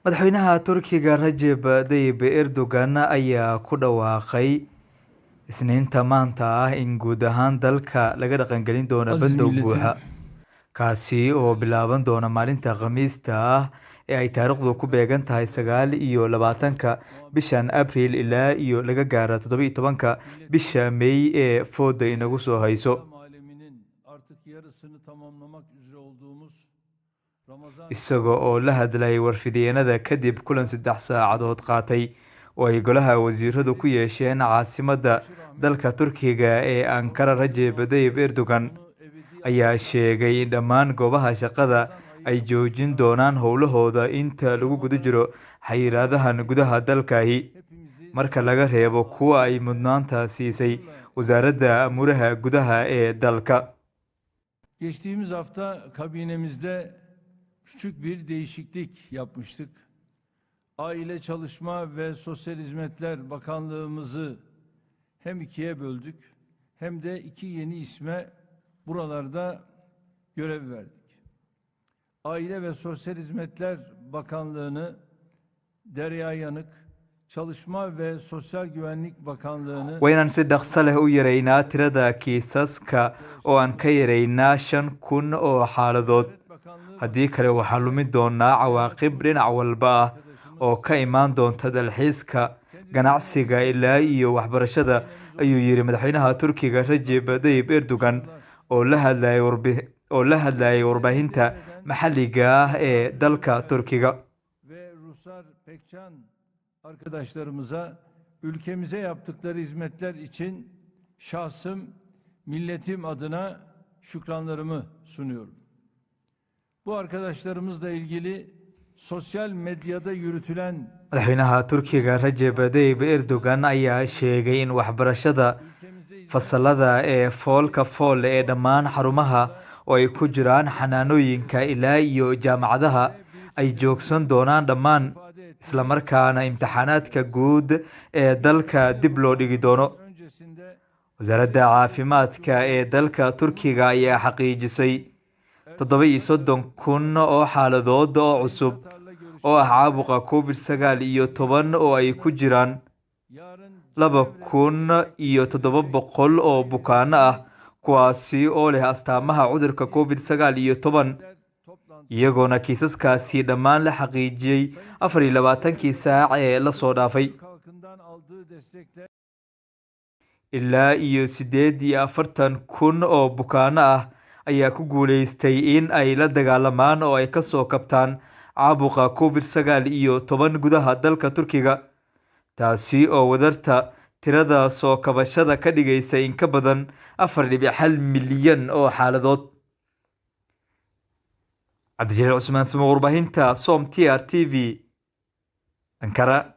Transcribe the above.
madaxweynaha Turkiga Recep Tayyip Erdogan ayaa ku dhawaaqay Isniinta maanta ah in guud ahaan dalka laga dhaqangelin doono Aziz bandow milletim, buuxa kaasi oo bilaaban doona maalinta Khamiista ah ee ay taariikhdu ku beegan tahay 29-ka bishan Abriil ilaa iyo laga gaaro 17-ka bisha May ee fooda inagu soo hayso. İslam aleminin artık yarısını tamamlamak üzere olduğumuz Ramazan Isaga oo la hadlayay warfidyeenada kadib kulan 3 saacadood qaatay oo ay golaha wasiiradu ku yeesheen caasimadda dalka Turkiga ee Ankara. Recep Tayyip Erdogan ayaa sheegay in dhammaan goobaha shaqada ay joojin doonaan howlahooda inta lagu guda jiro xayiraadahan gudaha dalkaahi, marka laga reebo kuwa ay mudnaanta siisay wasaaradda amuraha gudaha ee dalka. geçtiğimiz hafta kabinemizde küçük bir değişiklik yapmıştık. Aile Çalışma ve Sosyal Hizmetler Bakanlığımızı hem ikiye böldük hem de iki yeni isme buralarda görev verdik. Aile ve Sosyal Hizmetler Bakanlığı'nı Derya Yanık, Çalışma ve Sosyal Güvenlik Bakanlığı'nı Waynaan si dhaqso leh u yaraynaa tirada kiisaska oo aan ka yaraynaa 5,000 oo xaaladood. Haddii kale waxaan lumi doonaa cawaaqib dhinac walba ah oo ka imaan doonta dalxiiska, ganacsiga ilaa iyo waxbarashada, ayuu yiri madaxweynaha Turkiga Recep Tayyip Erdogan oo la hadlayay warbaahinta maxalliga ah ee dalka Turkiga. ve Rusar Pekcan arkadaşlarımıza ülkemize yaptıkları hizmetler için şahsım, milletim adına şükranlarımı sunuyorum. Bu arkadaşlarımızla ilgili sosyal medyada yürütülen Madaxweynaha Turkiga Recep Tayyip Erdogan ayaa sheegay in waxbarashada fasalada ee foolka fool ee dhammaan xarumaha oo ay ku jiraan xanaanooyinka ilaa iyo jaamacadaha ay joogsan doonaan dhammaan, isla markaana imtixaanaadka guud ee dalka dib loo dhigi doono. öncesinde Wasaaradda caafimaadka ee dalka Turkiga ayaa xaqiijisay 37,000 oo xaaladood oo cusub oo ah caabuqa COVID-19 oo ay ku jiraan yarın 2,700 oo bukaanno ah kuwaasi oo leh astaamaha cudurka COVID-19, toplantısı iyagoona kiisaskaasi dhammaan la xaqiijiyey 24 saac ee la soo dhaafay. halkından aldığı destekle Ilaa iyo 48,000 oo bukaanno ah ayaa ku guuleystay in ay la dagaalamaan oo ay ka soo kabtaan caabuqa COVID-19 gudaha dalka Turkiga, taasi oo wadarta tirada soo kabashada ka dhigaysa in ka badan 4.1 milyan oo xaaladood. Cabdijaliil Cusmaan Simo, warbaahinta SOM TR TV, Ankara.